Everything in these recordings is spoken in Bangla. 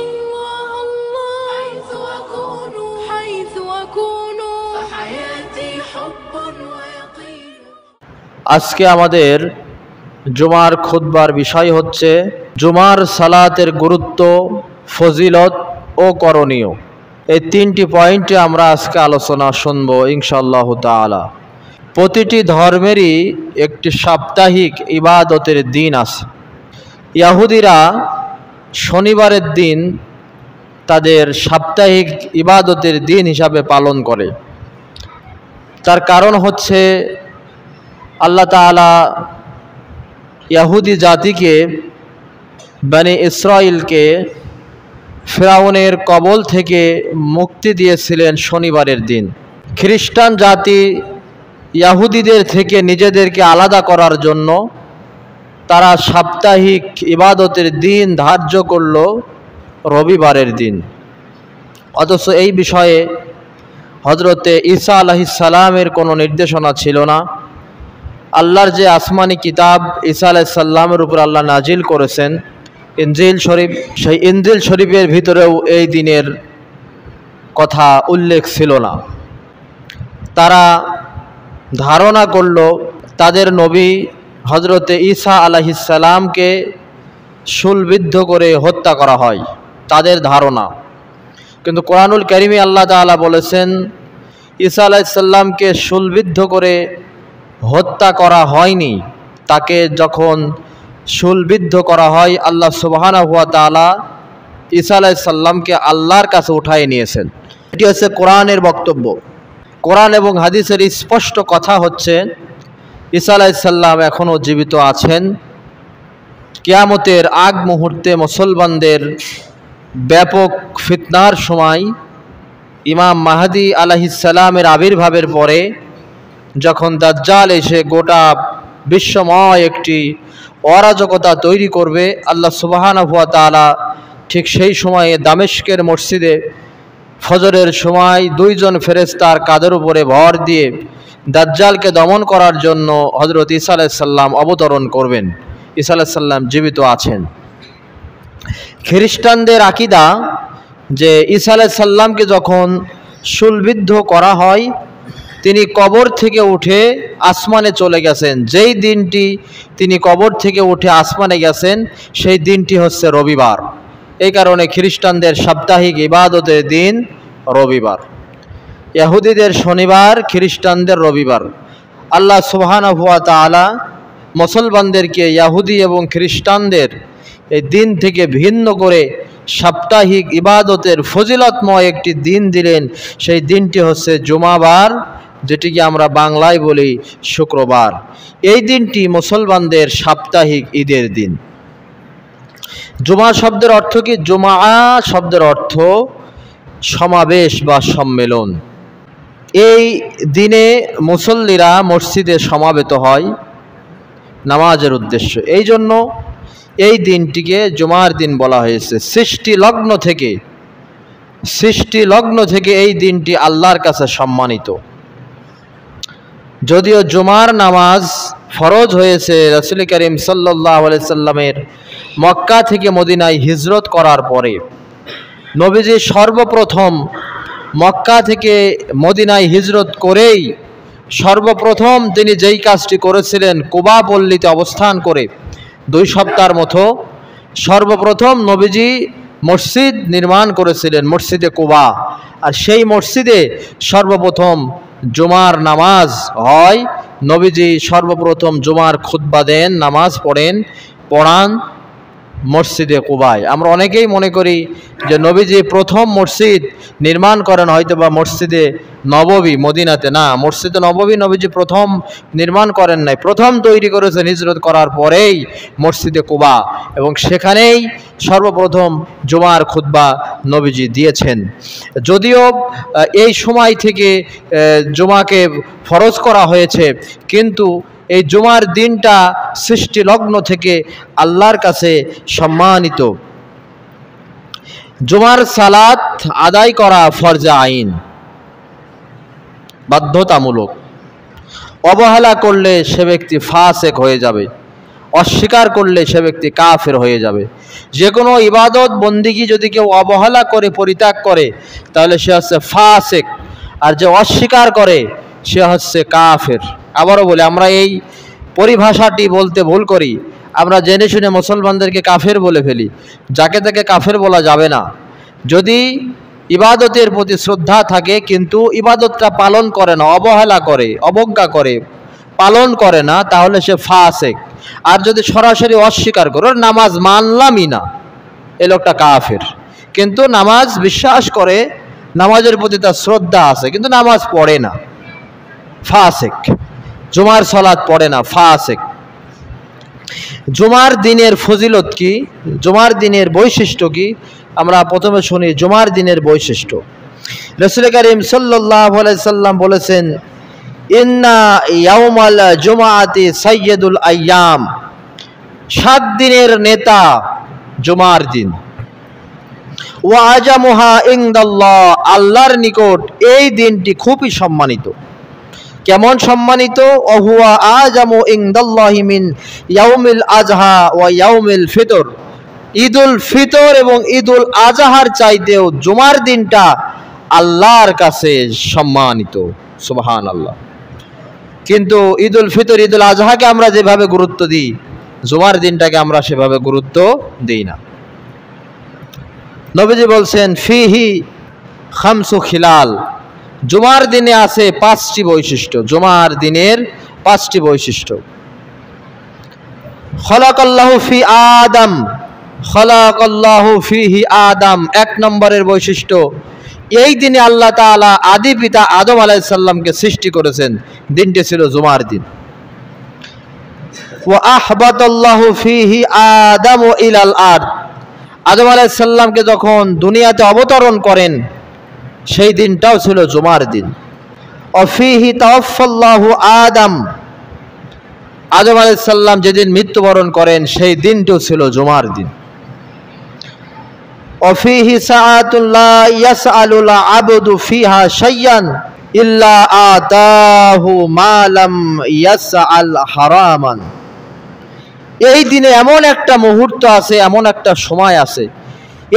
الله الله حيث أكون فحياتي حب ويقين। আজকে আমাদের জুমার খুতবার বিষয় হচ্ছে জুমার সালাতের গুরুত্ব, ফজিলত ও করণীয়। এই তিনটি পয়েন্টে আমরা আজকে আলোচনা শুনব ইনশাআল্লাহ তাআলা। প্রতিটি ধর্মেরই একটি সাপ্তাহিক ইবাদতের দিন আছে। ইহুদিরা শনিবারের দিন তাদের সাপ্তাহিক ইবাদতের দিন হিসাবে পালন করে। তার কারণ হচ্ছে আল্লাহ তাআলা ইহুদি জাতিকে, বনি ইসরাইলকে ফিরাউনের কবল থেকে মুক্তি দিয়েছিলেন শনিবারের দিন। খ্রিস্টান জাতি ইহুদিদের থেকে নিজেদেরকে আলাদা করার জন্য তারা সাপ্তাহিক ইবাদতের দিন ধার্য করল রবিবারের দিন। অথচ এই বিষয়ে হযরতে ঈসা আলাইহিস সালামের কোনো নির্দেশনা ছিল না। আল্লাহর যে আসমানি কিতাব ঈসা আলাইহিস সালামের উপর আল্লাহ নাজিল করেছেন ইনজিল শরীফ, সেই ইনজিল শরীফের ভিতরেও এই দিনের কথা উল্লেখ ছিল না। তারা ধারণা করল তাদের নবী হযরতে ঈসা আলাইহিস সালামকে শূলবিদ্ধ করে হত্যা করা হয়, তাদের ধারণা। কিন্তু কোরআনুল কারীমে আল্লাহ তাআলা বলেছেন ঈসা আলাইহিস সালামকে শূলবিদ্ধ করে হত্যা করা হয়নি। তাকে যখন শূলবিদ্ধ করা হয়, আল্লাহ সুবহানাহু ওয়া তাআলা ঈসা আলাইহিস সালামকে আল্লাহর কাছে উঠায় নিয়েছেন। এটি হচ্ছে কোরআনের বক্তব্য। কোরআন এবং হাদিসের স্পষ্ট কথা হচ্ছে ঈসা আলাইহিস সালাম এখনও জীবিত আছেন। কিয়ামতের আগ মুহূর্তে মুসলমানদের ব্যাপক ফিতনার সময় ইমাম মাহদী আলাইহিস সালামের আবির্ভাবের পরে যখন দাজ্জাল এসে গোটা বিশ্বময় একটি অরাজকতা তৈরি করবে, আল্লাহ সুবহানাহু ওয়া তাআলা ঠিক সেই সময়ে দামেস্কের মসজিদে ফজরের সময় দুইজন ফেরেশতার কাঁধের উপরে ভর দিয়ে দাজ্জালকে দমন করার জন্য হযরত ঈসা আলাইহিস সালাম অবতরণ করবেন। ঈসা আলাইহিস সালাম জীবিত আছেন। খ্রিস্টানদের আকীদা যে ঈসা আলাইহিস সালামকে যখন শূলবিদ্ধ করা হয় তিনি কবর থেকে উঠে আসমানে চলে গেছেন। যেই দিনটি তিনি কবর থেকে উঠে আসমানে গেছেন সেই দিনটি হচ্ছে রবিবার। এই কারণে খ্রিস্টানদের সাপ্তাহিক ইবাদতের দিন রবিবার। ইহুদিদের শনিবার, খ্রিস্টানদের রবিবার। আল্লাহ সুবহানাহু ওয়া তাআলা মুসলমানদেরকে ইহুদি এবং খ্রিস্টানদের এই দিন থেকে ভিন্ন করে সাপ্তাহিক ইবাদতের ফজিলতময় একটি দিন দিলেন। সেই দিনটি হচ্ছে জুমাবার, যেটিকে আমরা বাংলায় বলি শুক্রবার। এই দিনটি মুসলমানদের সাপ্তাহিক ঈদের দিন। জুমা শব্দের অর্থ কি? জুমা শব্দের অর্থ সমাবেশ বা সম্মেলন। এই দিনে মুসল্লিরা মসজিদে সমাবেত হয় নামাজের উদ্দেশ্যে। এই জন্য এই দিনটিকে জুমার দিন বলা হয়েছে। সৃষ্টি লগ্ন থেকে এই দিনটি আল্লাহর কাছে সম্মানিত। যদিও জুমার নামাজ ফরজ হয়েছে রাসূল করিম সাল্লাল্লাহু আলাইহি সাল্লামের মক্কা থেকে মদিনায় হিজরত করার পরে। নবীজি সর্বপ্রথম মক্কা থেকে মদিনায় হিজরত করেই সর্বপ্রথম তিনি যেই কাজটি করেছিলেন, কুবা পল্লীতে অবস্থান করে 2 সপ্তাহের মতো সর্বপ্রথম নবীজি মসজিদ নির্মাণ করেছিলেন, মসজিদে কুবা। আর সেই মসজিদে সর্বপ্রথম জুমার নামাজ হয়। নবীজি সর্বপ্রথম জুমার খুতবা দেন, নামাজ পড়ান মসজিদে কুবায়। আমরা অনেকেই মনে করি যে নবীজি প্রথম মসজিদ নির্মাণ করেন হয়তো বা মসজিদে নববী মদিনাতে। না, মসজিদে নববী নবীজি প্রথম নির্মাণ করেন নাই, প্রথম তৈরি করেছেন হিজরত করার পরেই মসজিদে কুবা, এবং সেখানেই সর্বপ্রথম জুমার খুতবা নবীজি দিয়েছেন। যদিও এই সময় থেকে জুমাকে ফরজ করা হয়েছে, কিন্তু এই জুমার দিনটা সৃষ্টি লগ্ন থেকে আল্লাহর কাছে সম্মানিত। জুমার সালাত আদায় করা ফরজে আইন, বাধ্যতামূলক। অবহেলা করলে সে ব্যক্তি ফাসেক হয়ে যাবে। অস্বীকার করলে সে ব্যক্তি কাফের হয়ে যাবে। যে কোনো ইবাদত বন্দিগি যদি কেউ অবহেলা করে পরিত্যাগ করে তাহলে সে হচ্ছে ফাসিক, আর যে অস্বীকার করে সে হচ্ছে কাফের। আবারও বলি, আমরা এই পরিভাষাটি বলতে ভুল করি, আমরা জেনে শুনে মুসলমানদেরকে কাফের বলে ফেলি। যাকে তাকে কাফের বলা যাবে না। যদি ইবাদতের প্রতি শ্রদ্ধা থাকে কিন্তু ইবাদতটা পালন করে না, অবহেলা করে, অবজ্ঞা করে, পালন করে না, তাহলে সে ফাসিক। আর যদি সরাসরি অস্বীকার করে, নামাজ মানলামই না, এ লোকটা কাফের। কিন্তু নামাজ বিশ্বাস করে, নামাজের প্রতি তার শ্রদ্ধা আছে, কিন্তু নামাজ পড়ে না, ফাসিক। জুমার সালাত পড়ে না, ফাসিক। জুমার দিনের ফজিলত কি, জুমার দিনের বৈশিষ্ট্য কি, আমরা প্রথমে শুনি জুমার দিনের বৈশিষ্ট্য। রাসূল করিম সাল্লাল্লাহু আলাইহি সাল্লাম বলেছেন, ইন্না ইয়াউমাল জুমআতি সাইয়্যিদুল আইয়াম, 7 দিনের নেতা জুমার দিন। ওয়া আজামুহা ইনদাল্লাহ, আল্লাহর নিকট এই দিনটি খুবই সম্মানিত। কেমন সম্মানিত? ওহুয়া আজামু ইনদাল্লাহি মিন ইয়াউমিল আজহা ওয়া ইয়াউমিল ফিতর, ঈদুল ফিতর এবং ঈদুল আজহার চাইতেও জুমার দিনটা আল্লাহর কাছে সম্মানিত। সুবহানাল্লাহ। কিন্তু ঈদুল ফিতর, ঈদুল আজহাকে আমরা যেভাবে গুরুত্ব দিই, জুমার দিনটাকে আমরা সেভাবে গুরুত্ব দিই না। নবীজি বলছেন, ফিহি খামসু খিলাল, জুমার দিনে আছে 5টি বৈশিষ্ট্য। জুমার দিনের 5টি বৈশিষ্ট্য। খলাকাল্লাহু ফি আদম, খলাকাল্লাহু ফিহি আদম, 1 নম্বরের বৈশিষ্ট্য, এই দিনে আল্লাহ তাআলা আদি পিতা আদম আলাইহিস সালামকে সৃষ্টি করেছেন, দিনটি ছিল জুমার দিন। ওয়া আহবাতাল্লাহু ফিহি আদম ইলাল আরদ, আদম আলাইহিস সালামকে যখন দুনিয়াতে অবতরণ করেন সেই দিনটাও ছিল জুমার দিন। অফিহি তাওয়াফাল্লাহু আদম, আদম আলাইহিস সালাম যেদিন মৃত্যুবরণ করেন সেই দিনটাও ছিল জুমার দিন। অফিহি সাআতুল লা ইয়াসআলুল আবদু ফিহা শাইয়ান ইল্লা আতাহু মা লাম ইয়াসআল হারামান, এই দিনে এমন একটা মুহূর্ত আছে, এমন একটা সময় আছে,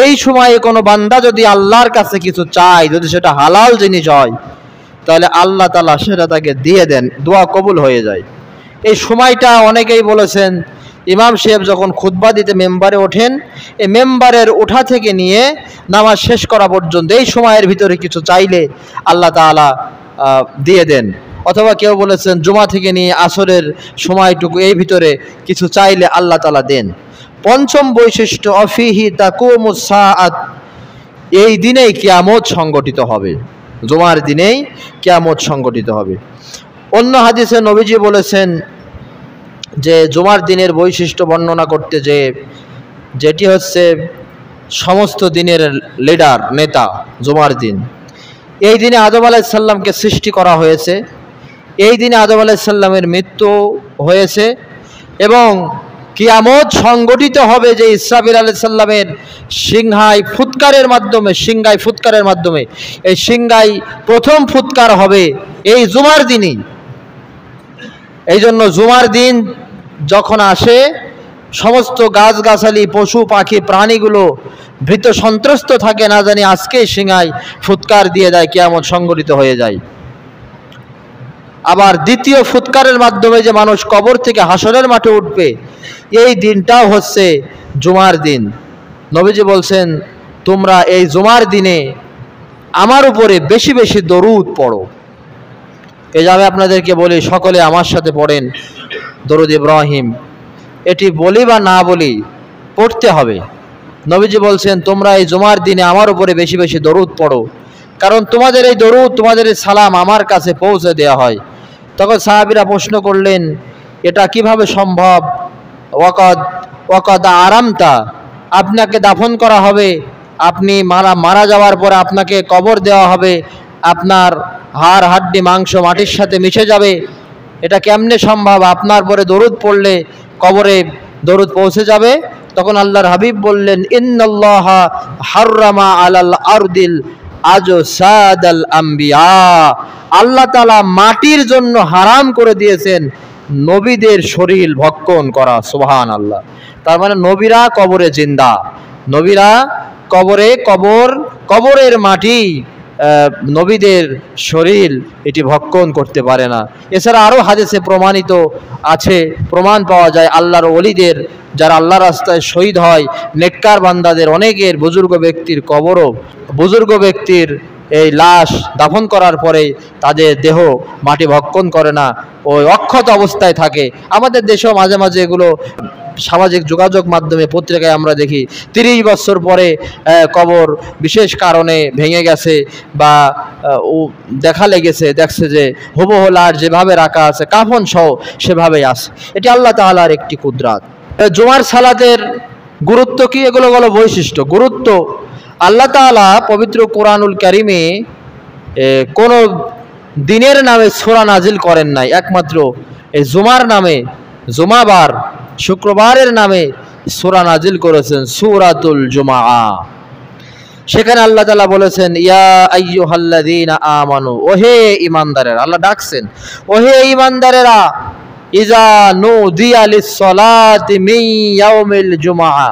এই সময়ে কোনো বান্দা যদি আল্লাহর কাছে কিছু চায়, যদি সেটা হালাল জিনিস হয়, তাহলে আল্লাহ তাআলা সেটা তাকে দিয়ে দেন, দোয়া কবুল হয়ে যায়। এই সময়টা অনেকেই বলেছেন, ইমাম সাহেব যখন খুতবা দিতে মেম্বারে ওঠেন, এই মেম্বারের ওঠা থেকে নিয়ে নামাজ শেষ করা পর্যন্ত এই সময়ের ভিতরে কিছু চাইলে আল্লাহ তাআলা দিয়ে দেন। অথবা কেউ বলেছেন জুমা থেকে নিয়ে আসরের সময়টুকু এই ভিতরে কিছু চাইলে আল্লাহ তাআলা দেন। 5ম বৈশিষ্ট্য, অফিহি তাকুমুস সাআত, এই দিনেই কিয়ামত সংগঠিত হবে, জুমার দিনেই কিয়ামত সংগঠিত হবে। অন্য হাদিসে নবীজি বলেছেন যে জুমার দিনের বৈশিষ্ট্য বর্ণনা করতে, যে যেটি হচ্ছে সমস্ত দিনের লিডার, নেতা জুমার দিন। এই দিনে আদম আলাইহিস সালামকে সৃষ্টি করা হয়েছে, এই দিনে আদম আলাইহিস সালামের মৃত্যু হয়েছে এবং কিয়ামত সংগঠিত হবে যে ইসরাফিল আলাইহিস সালামের সিংহায় ফুৎকারের মাধ্যমে, এই সিংহায় প্রথম ফুৎকার হবে এই জুমার দিনই। এই জন্য জুমার দিন যখন আসে, সমস্ত গাছগাছালি, পশু পাখি, প্রাণীগুলো ভীত সন্ত্রস্ত থাকে, না জানি আজকেই সিংহায় ফুৎকার দিয়ে দেয়, কিয়ামত সংগঠিত হয়ে যায়। আবার দ্বিতীয় ফুৎকারের মাধ্যমে যে মানুষ কবর থেকে হাসরের মাঠে উঠবে, এই দিনটাও হচ্ছে জুমার দিন। নবীজি বলছেন, তোমরা এই জুমার দিনে আমার উপরে বেশি বেশি দরুদ পড়ো। এই যাবে আপনাদেরকে বলি, সকলে আমার সাথে পড়েন দরুদ ইব্রাহিম। এটি বলি বা না বলি, পড়তে হবে। নবীজি বলছেন, তোমরা এই জুমার দিনে আমার উপরে বেশি বেশি দরুদ পড়ো, কারণ তোমাদের এই দরুদ, তোমাদের এই সালাম আমার কাছে পৌঁছে দেওয়া হয়। তখন সাহাবীরা প্রশ্ন করলেন, এটা কিভাবে সম্ভব? ওয়াকাদ আরামতা, আপনাকে দাফন করা হবে, আপনি মারা যাওয়ার পরে আপনাকে কবর দেওয়া হবে, আপনার হাড় হাড্ডি মাংস মাটির সাথে মিশে যাবে, এটা কেমনে সম্ভব? আপনার পরে দরুদ পড়লে কবরে দরুদ পৌঁছে যাবে। তখন আল্লাহর হাবিব বললেন, ইন্নাল্লাহা হাররামা আলাল আরদিল আজসাদাল আম্বিয়া, আল্লাহ তাআলা মাটির জন্য হারাম করে দিয়েছেন নবীদের শরীর ভক্ষণ করা। সুবহানাল্লাহ। তার মানে নবীরা কবরে জিন্দা, নবীরা কবরের মাটি নবীদের শরীর এটি ভক্ষণ করতে পারে না। এছাড়া আরও হাদিসে প্রমাণিত আছে, প্রমাণ পাওয়া যায় আল্লাহর ওলিদের, যারা আল্লাহ রাস্তায় শহীদ হয়, নেককার বান্দাদের অনেকের বুজুর্গ ব্যক্তির কবরও, বুজুর্গ ব্যক্তির এই লাশ দাফন করার পরে তাদের দেহ মাটি ভক্ষণ করে না, ওই অক্ষত অবস্থায় থাকে। আমাদের দেশেও মাঝে মাঝে এগুলো সামাজিক যোগাযোগ মাধ্যমে পত্রিকায় আমরা দেখি 30 বছর পরে কবর বিশেষ কারণে ভেঙে গেছে বা দেখা লেগেছে, দেখছে যে হুবহু লাশ যেভাবে রাখা আছে কাফন সহ সেভাবেই আছে। এটি আল্লাহ তাআলার একটি কুদরত। জুমার সালাতের গুরুত্ব কি? এগুলো হলো বৈশিষ্ট্য। গুরুত্ব, আল্লাহ তাআলা পবিত্র কোরআনুল কারিমে কোনো দিনের নামে সূরা নাজিল করেন নাই, একমাত্র এই জুমার নামে, জুমাবার শুক্রবারের নামে সূরা নাজিল করেছেন, সূরাতুল জুমআ। সেখানে আল্লাহ তাআলা বলেছেন, ইয়া আইয়ুহাল্লাযীনা আমানু, ওহে ঈমানদারেরা, আল্লাহ ডাকছেন, ওহে ঈমানদারেরা, ইজা নুদিয়া লিস-সালাতি মিন ইয়াউমিল জুমআ,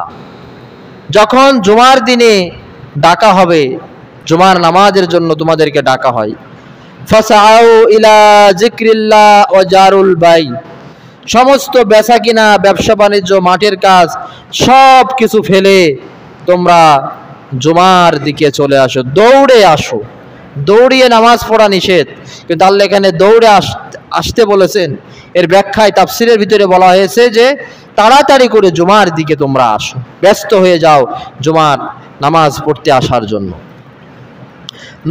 যখন জুমার দিনে ডাকা হবে, জুমার নামাজের জন্য তোমাদেরকে ডাকা হয়, ফাসআউ ইলা যিকরিল্লাহ ওয়া জারুল বাই, সমস্ত বেচা কিনা, ব্যবসা বাণিজ্য, মাঠের কাজ সব কিছু ফেলে তোমরা জুমার দিকে চলে আসো, দৌড়ে আসো। দৌড়িয়ে নামাজ পড়া নিষেধ, কিন্তু আল্লাহ এখানে দৌড়ে আসতে বলেছেন। এর ব্যাখ্যায় তাফসিরের ভিতরে বলা হয়েছে যে তাড়াতাড়ি করে জুমার দিকে তোমরা আসো, ব্যস্ত হয়ে যাও জুমার নামাজ পড়তে আসার জন্য।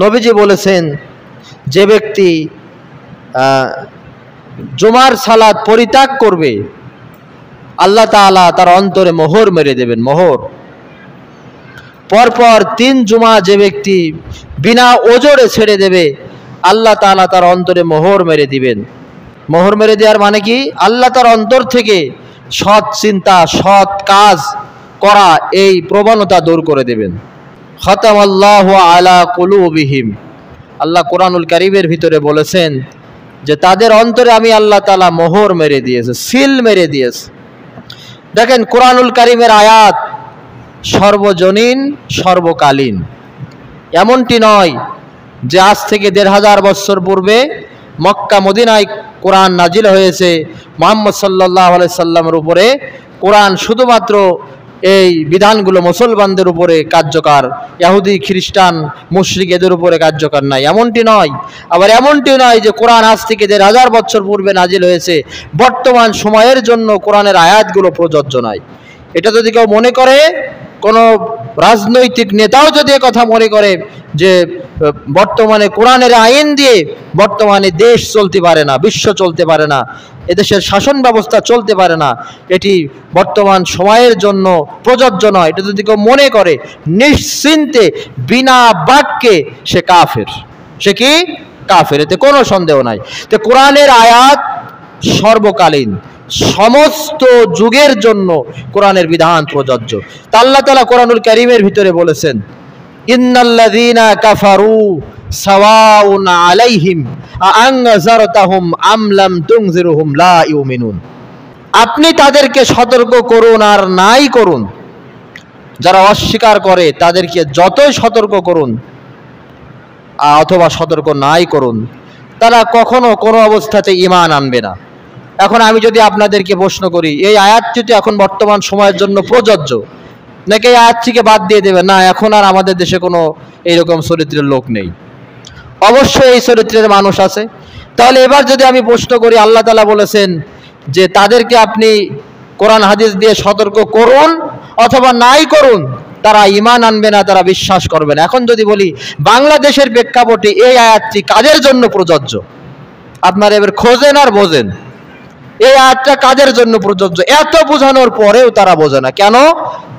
নবীজি বলেছেন, যে ব্যক্তি জুমার সালাত পরিত্যাগ করবে, আল্লাহ তাআলা তার অন্তরে মোহর মেরে দেবেন, মোহর। পরপর 3 জুমা যে ব্যক্তি বিনা ওজরে ছেড়ে দেবে, আল্লাহ তাআলা তার অন্তরে মোহর মেরে দিবেন। মোহর মেরে দেওয়ার মানে কি? আল্লাহ তার অন্তর থেকে সৎ চিন্তা, সৎ কাজ করা এই প্রবণতা দূর করে দেবেন। খাতামাল্লাহু আলা কুলুবিহিম, আল্লাহ কোরআনুল কারীমের ভিতরে বলেছেন যে তাদের অন্তরে আমি আল্লাহ তাআলা মোহর মেরে দিয়েছে, সিল মেরে দিয়েছে। দেখেন কোরআনুল কারীমের আয়াত সর্বজনীন, সর্বকালীন। এমনটি নয় যে আজ থেকে 1500 বছর পূর্বে মক্কা মদিনায় কোরআন নাজিল হয়েছে, মুহাম্মদ সাল্লাল্লাহু আলাইহি সাল্লামের উপরে কোরআন শুধুমাত্র এই বিধানগুলো মুসলমানদের উপরে কার্যকর, ইহুদি খ্রিস্টান মুশরিক এদের উপরে কার্যকর নাই, এমনটি নয়। আবার এমনটি নয় যে কোরআন আজ থেকে 1500 বছর পূর্বে নাজিল হয়েছে, বর্তমান সময়ের জন্য কোরআনের আয়াতগুলো প্রযোজ্য নয়। এটা যদি কেউ মনে করে, কোনো রাজনৈতিক নেতাও যদি কথা মনে করে যে বর্তমানে কোরআনের আইন দিয়ে বর্তমানে দেশ চলতে পারে না, বিশ্ব চলতে পারে না, এদেশের শাসন ব্যবস্থা চলতে পারে না, এটি বর্তমান সময়ের জন্য প্রযোজ্য নয়, এটা যদি কেউ মনে করে, নিশ্চিন্তে বিনা বাক্যে সে কাফের। সে কি? কাফের, এতে কোনো সন্দেহ নাই। তো কোরআনের আয়াত সর্বকালীন, সমস্ত যুগের জন্য কোরআনের বিধান প্রযোজ্য। তা আল্লাহ তাআলা কোরআনুল কারীমের ভিতরে বলেছেন, ইন্নাল্লাযীনা কাফারু সাওয়াউন আলাইহিম আনযারতাহুম আম লাম তুনজিরহুম লা ইউমিনুন, আপনি তাদেরকে সতর্ক করুন আর নাই করুন, যারা অস্বীকার করে তাদেরকে যতই সতর্ক করুন অথবা সতর্ক নাই করুন, তারা কখনো কোনো অবস্থাতে ঈমান আনবে না। এখন আমি যদি আপনাদেরকে প্রশ্ন করি, এই আয়াতটি তো এখন বর্তমান সময়ের জন্য প্রযোজ্য, নাকি এই আয়াতটিকে বাদ দিয়ে দেবে? না, এখন আর আমাদের দেশে কোনো এইরকম চরিত্রের লোক নেই, অবশ্যই এই চরিত্রের মানুষ আছে। তাহলে এবার যদি আমি প্রশ্ন করি, আল্লাহ তাআলা বলেছেন যে তাদেরকে আপনি কোরআন হাদিস দিয়ে সতর্ক করুন অথবা নাই করুন, তারা ঈমান আনবে না, তারা বিশ্বাস করবে না। এখন যদি বলি বাংলাদেশের প্রেক্ষাপটে এই আয়াতটি কাদের জন্য প্রযোজ্য, আপনারা এবার খোঁজেন আর বোঝেন এই আয়াতটা কাদের জন্য প্রযোজ্য। এত বোঝানোর পরেও তারা বোঝে না কেন?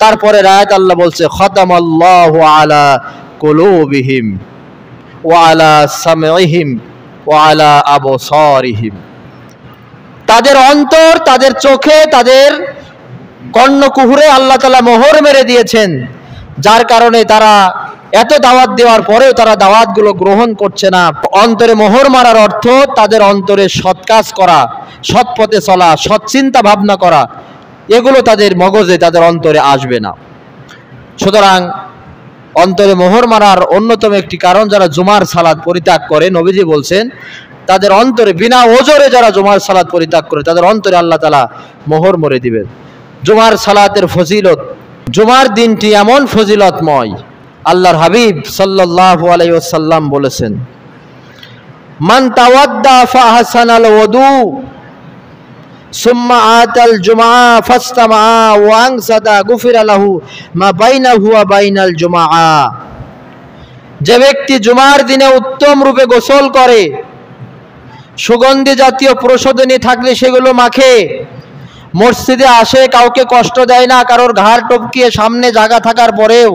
তারপরে আয়াত আল্লাহ বলছে, খাতামাল্লাহু আলা কুলুবিহিম ওয়া আলা সামঈহিম ওয়া আলা আবসারিহিম, তাদের অন্তর, তাদের চোখে, তাদের কর্ণকুহরে আল্লাহ তাআলা মোহর মেরে দিয়েছেন, যার কারণে তারা এত দাওয়াত দেওয়ার পরেও তারা দাওয়াতগুলো গ্রহণ করছে না। অন্তরে মোহর মারার অর্থ তাদের অন্তরে সৎ কাজ করা, সৎ পথে চলা, সৎ চিন্তা ভাবনা করা, এগুলো তাদের মগজে, তাদের অন্তরে আসবে না। সুতরাং অন্তরে মোহর মারার অন্যতম একটি কারণ, যারা জুমার সালাত পরিত্যাগ করে, নবীজি বলছেন তাদের অন্তরে বিনা ওজরে যারা জুমার সালাত পরিত্যাগ করে তাদের অন্তরে আল্লাহ তাআলা মোহর মরে দিবেন। জুমার সালাতের ফজিলত, জুমার দিনটি এমন ফজিলতময়, আল্লাহর হাবিব সাল্লাল্লাহু আলাইহি ওয়াসাল্লাম বলেছেন, মান তাওয়াদ্দা ফাহসানাল ওযু সুম্মা আতাল জুমআ ফাস্তামা ওয়া আনসাতা গুফিরা লাহু মা বাইনাহু ওয়া বাইনাল জুমআ। যে ব্যক্তি জুমার দিনে উত্তম রূপে গোসল করে, সুগন্ধি জাতীয় প্রসাধনী থাকলে সেগুলো মাখে, মসজিদে আসে, কাউকে কষ্ট দেয় না, কারোর ঘাড় টপকিয়ে সামনে জায়গা থাকার পরেও,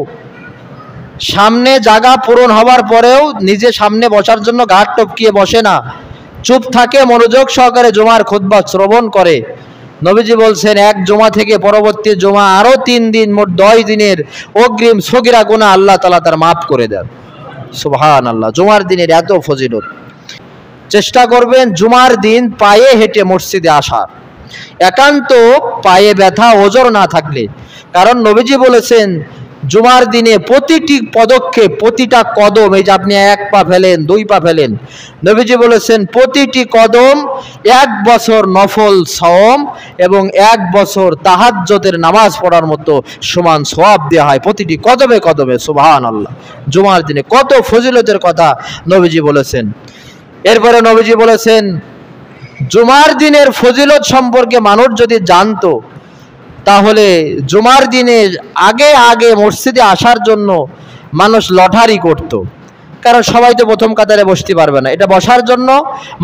সামনে জায়গা পূরণ হওয়ার পরেও নিজে সামনে বসার জন্য ঘাড় টপকিয়ে বসে না, চুপ থাকে, মনোযোগ সহকারে জুমার খুতবা শ্রবণ করে। নবীজি বলছেন এক জুমা থেকে পরবর্তী জুমা আরো 3 দিন, মোট 10 দিনের অগ্রিম সগীরা গুনাহ আল্লাহ তাআলা তার মাফ করে দেন। সুবহানাল্লাহ। জুমার দিনের এত ফজিলত। চেষ্টা করবেন জুমার দিন পায়ে হেঁটে মসজিদে আসার, একান্ত পায়ে ব্যথা ওজর না থাকলে। কারণ নবীজি বলেছেন জুমার দিনে প্রতিটি পদক্ষেপ, প্রতিটা কদম, এই যে আপনি 1 পা ফেলেন, 2 পা ফেলেন, নবীজি বলেছেন প্রতিটি কদম 1 বছর নফল সাওম এবং 1 বছর তাহাজ্জুদের নামাজ পড়ার মতো সমান সওয়াব দেওয়া হয় প্রতিটি কদমে কদমে। সুবহানাল্লাহ। জুমার দিনে কত ফজিলতের কথা নবীজি বলেছেন। এরপরে নবীজি বলেছেন জুমার দিনের ফজিলত সম্পর্কে মানুষ যদি জানতো, তাহলে জুমার দিনে আগে আগে মসজিদে আসার জন্য মানুষ লটারি করত। কারণ সবাই তো প্রথম কাতারে বসতে পারবে না, এটা বসার জন্য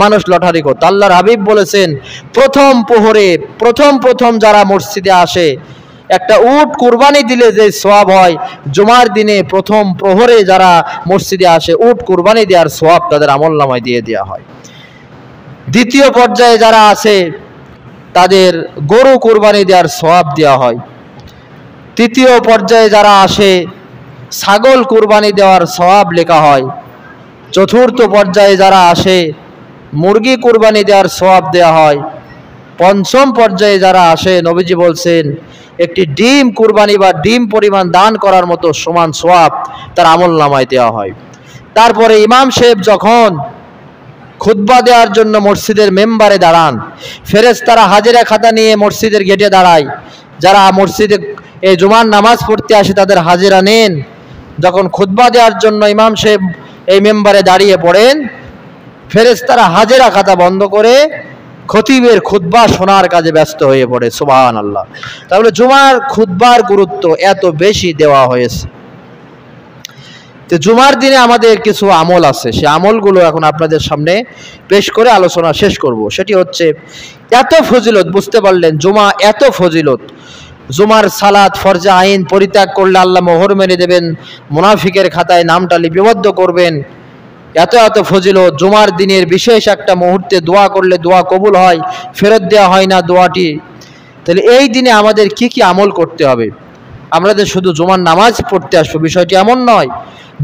মানুষ লটারি করত। আল্লাহর হাবিব বলেছেন প্রথম প্রহরে প্রথম যারা মসজিদে আসে, একটা উট কুরবানি দিলে যে সওয়াব হয়, জুমার দিনে প্রথম প্রহরে যারা মসজিদে আসে উট কুরবানি দেওয়ার সওয়াব তাদের আমলনামায় দিয়ে দেওয়া হয়। দ্বিতীয় পর্যায়ে যারা আছে তাদের গরু কুরবানি দেওয়ার সওয়াব দেওয়া হয়। তৃতীয় পর্যায়ে যারা আসে ছাগল কুরবানি দেওয়ার সওয়াব লেখা হয়। চতুর্থ পর্যায়ে যারা আসে মুরগি কুরবানি দেওয়ার সওয়াব দেওয়া হয়। পঞ্চম পর্যায়ে যারা আসে নবীজি বলছেন একটি ডিম কুরবানি বা ডিম পরিমাণ দান করার মতো সমান সওয়াব তার আমলনামায় দেওয়া হয়। তারপরে ইমাম সাহেব যখন খুতবা দেওয়ার জন্য মসজিদের মেম্বারে দাঁড়ান, ফেরেশতারা হাজিরা খাতা নিয়ে মসজিদের গেটে দাঁড়ায়। যারা মসজিদে এই জুমার নামাজ পড়তে আসে তাদের হাজিরা নেন। যখন খুতবা দেওয়ার জন্য ইমাম সাহেব এই মেম্বারে দাঁড়িয়ে পড়েন, ফেরেশতারা হাজিরা খাতা বন্ধ করে খতিবের খুতবা শোনার কাজে ব্যস্ত হয়ে পড়ে। সুবহানাল্লাহ। তাহলে জুমার খুতবার গুরুত্ব এত বেশি দেওয়া হয়েছে। তো জুমার দিনে আমাদের কিছু আমল আছে, সে আমলগুলো এখন আপনাদের সামনে পেশ করে আলোচনা শেষ করব। সেটি হচ্ছে এত ফজিলত, বুঝতে পারলেন জুমা এত ফজিলত। জুমার সালাত ফরজে আইন পরিত্যাগ করলে আল্লাহ মোহর মেরে দেবেন, মুনাফিকের খাতায় নামটা লিপিবদ্ধ করবেন। এত ফজিলত। জুমার দিনের বিশেষ একটা মুহূর্তে দোয়া করলে দোয়া কবুল হয়, ফেরত দেওয়া হয় না দোয়াটি। তাহলে এই দিনে আমাদের কি কি আমল করতে হবে? আমরা যে শুধু জুমার নামাজ পড়তে আসবো বিষয়টি এমন নয়।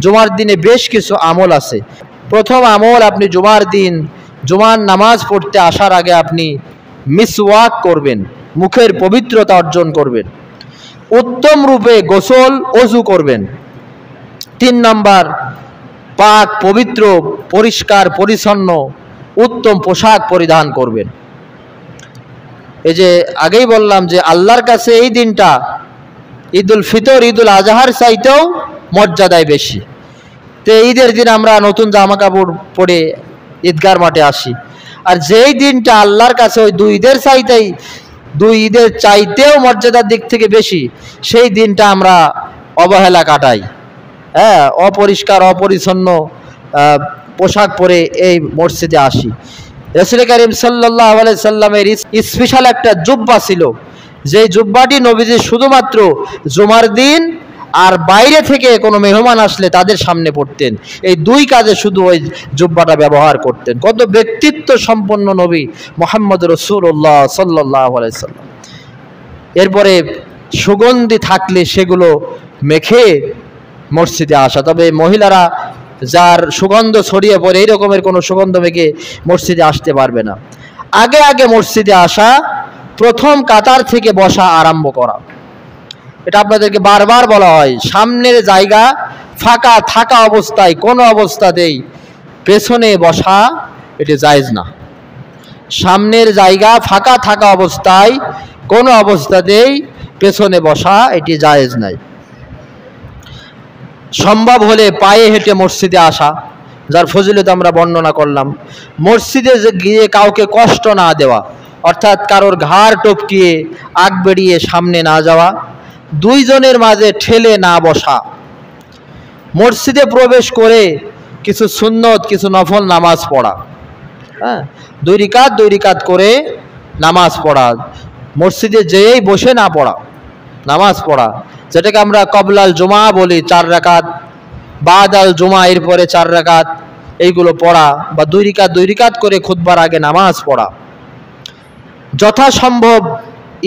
জুমার দিনে বেশ কিছু আমল আছে। প্রথম আমল, আপনি জুমার দিন জুমার নামাজ পড়তে আসার আগে আপনি মিসওয়াক করবেন, মুখের পবিত্রতা অর্জন করবেন, উত্তম রূপে গোসল ওযু করবেন। 3 নাম্বার, পাক পবিত্র পরিষ্কার পরিচ্ছন্ন উত্তম পোশাক পরিধান করবেন। এই যে আগেই বললাম যে আল্লাহর কাছে এই দিনটা ঈদুল ফিতর, ঈদুল আজহার চাইতেও মর্যাদায় বেশি। তো ঈদের দিন আমরা নতুন জামা কাপড় পরে ঈদগার মাঠে আসি, আর যেই দিনটা আল্লাহর কাছে ওই 2 ঈদের চাইতেও মর্যাদার দিক থেকে বেশি, সেই দিনটা আমরা অবহেলা কাটাই। হ্যাঁ, অপরিষ্কার অপরিচ্ছন্ন পোশাক পরে এই মসজিদে আসি। রাসূল কারীম সাল্লাল্লাহু আলাইহি সাল্লামের স্পেশাল একটা জুব্বা ছিল, যেই জুব্বাটি নবীজি শুধুমাত্র জুমার দিন আর বাইরে থেকে কোনো মেহমান আসলে তাদের সামনে পড়তেন। এই 2 কাজে শুধু ওই জুব্বাটা ব্যবহার করতেন। কত ব্যক্তিত্ব সম্পন্ন নবী মুহাম্মদ রাসূলুল্লাহ সাল্লাল্লাহু আলাইহি সাল্লাম। এরপরে সুগন্ধি থাকলে সেগুলো মেখে মসজিদে আসা। তবে মহিলারা যার সুগন্ধ ছড়িয়ে পড়ে এই রকমের কোনো সুগন্ধ মেখে মসজিদে আসতে পারবে না। আগে আগে মসজিদে আসা, প্রথম কাতার থেকে বসা আরম্ভ করা, এটা আপনাদেরকে বারবার বলা হয়। সামনের জায়গা ফাঁকা থাকা অবস্থায় কোনো অবস্থাতেই পেছনে বসা এটি জায়েজ না। সামনের জায়গা ফাঁকা থাকা অবস্থায় কোনো অবস্থাতেই পেছনে বসা এটি জায়েজ নাই। সম্ভব হলে পায়ে হেঁটে মসজিদে আসা, যার ফজিলত আমরা বর্ণনা করলাম। মসজিদে গিয়ে কাউকে কষ্ট না দেওয়া, অর্থাৎ কারোর ঘাড় টপকিয়ে আগ বেরিয়ে সামনে না যাওয়া, দুইজনের মাঝে ঠেলে না বসা। মসজিদে প্রবেশ করে কিছু সুন্নত, কিছু নফল নামাজ পড়া, হ্যাঁ, দুই রিকাত করে নামাজ পড়া। মসজিদে যেয়েই বসে না পড়া, নামাজ পড়া, যেটাকে আমরা কবলাল জুমা বলি, 4 রাকাত, বাদাল জুমা এরপরে 4 রাকাত, এইগুলো পড়া, বা দুই রিকাত করে খুতবার আগে নামাজ পড়া। যথাসম্ভব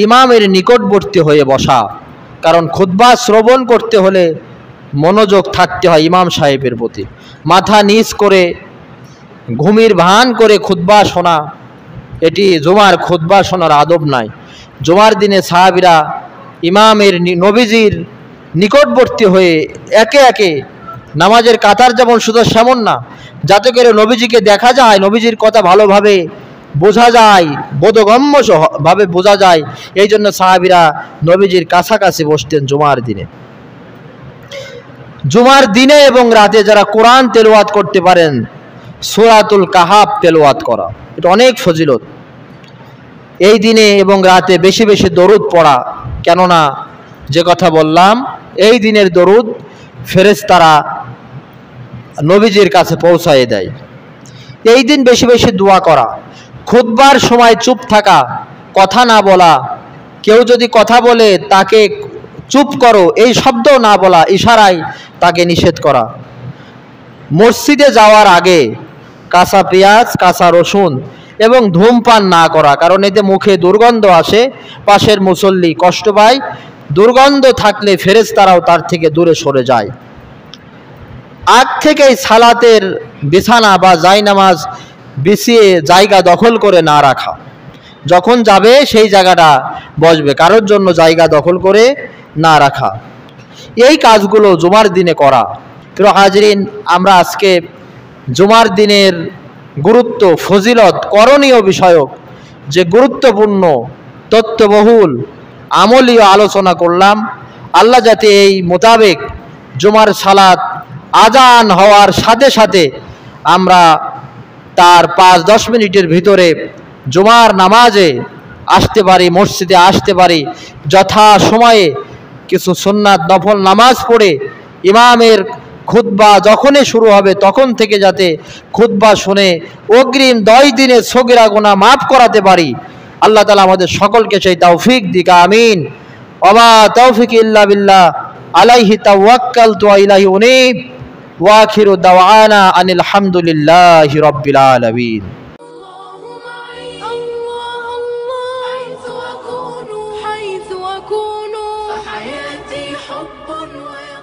ইমামের নিকটবর্তী হয়ে বসা, কারণ খুতবা শ্রবণ করতে হলে মনোযোগ থাকতে হয় ইমাম সাহেবের প্রতি। মাথা নিচ করে ঘুমির ভান করে খুতবা শোনা, এটি জুমার খুতবা শোনার আদব নাই। জুমার দিনে সাহাবীরা ইমামের নবীজির নিকটবর্তী হয়ে একে একে নামাজের কাতার যেমন শুধু সেমন না, যাতে করে নবীজিকে দেখা যায়, নবীজির কথা ভালোভাবে বোঝা যায়, বোধগম্য ভাবে বোঝা যায়, এই জন্য সাহাবীরা নবীজির কাছাকাছি বসতেন জুমার দিনে। জুমার দিনে এবং রাতে যারা কোরআন তেলাওয়াত করতে পারেন, সূরাতুল কাহাফ তেলাওয়াত করা, এটা অনেক ফজিলত। এই দিনে এবং রাতে বেশি বেশি দরুদ পড়া, কেননা যে কথা বললাম, এই দিনের দরুদ ফেরেশতারা নবীজির কাছে পৌঁছায় দেয়। এই দিন বেশি বেশি দোয়া করা, খুতবার সময় চুপ থাকা, কথা না বলা, কেউ যদি কথা বলে তাকে চুপ করো এই শব্দ না বলা, ইশারায় তাকে নিষেধ করা। মসজিদে যাওয়ার আগে কাঁচা পেঁয়াজ, কাঁচা রসুন এবং ধূমপান না করা, কারণ এতে মুখে দুর্গন্ধ আসে, পাশের মুসল্লি কষ্ট পায়। দুর্গন্ধ থাকলে ফেরেশতারাও তার থেকে দূরে সরে যায়। আগ থেকেই সালাতের বিছানা বা জায়নামাজ বিছিয়ে জায়গা দখল করে না রাখা, যখন যাবে সেই জায়গাটা বসবে, কারোর জন্য জায়গা দখল করে না রাখা। এই কাজগুলো জুমার দিনে করা। প্রিয় হাজরিন, আমরা আজকে জুমার দিনের গুরুত্ব, ফজিলত, করণীয় বিষয়ক যে গুরুত্বপূর্ণ, তথ্যবহুল, আমলীয় আলোচনা করলাম। আল্লাহ যাতে এই মোতাবেক জুমার সালাত আজান হওয়ার সাথে সাথে আমরা তার 5-10 মিনিটের ভিতরে জুমার নামাজে আসতে পারি, মসজিদে আসতে পারি, যথা সময়ে কিছু সুন্নাত নফল নামাজ পড়ে ইমামের খুতবা যখনই শুরু হবে তখন থেকে যাতে খুতবা শুনে অগ্রিম 10 দিনের সগীরা গুনাহ মাফ করাতে পারি। আল্লাহ তাআলা আমাদের সকলকে সেই তৌফিক দিক, আমিন। ওয়া তৌফিক ইল্লা বিল্লাহ, আলাইহি তাওয়াক্কালতু ওয়া ইলাইহি উনীব, ওয়া আখিরু দাওয়ানা আনিল হামদুলিল্লাহি রাব্বিল আলামিন। حيث أكون فحياتي حب ويقين.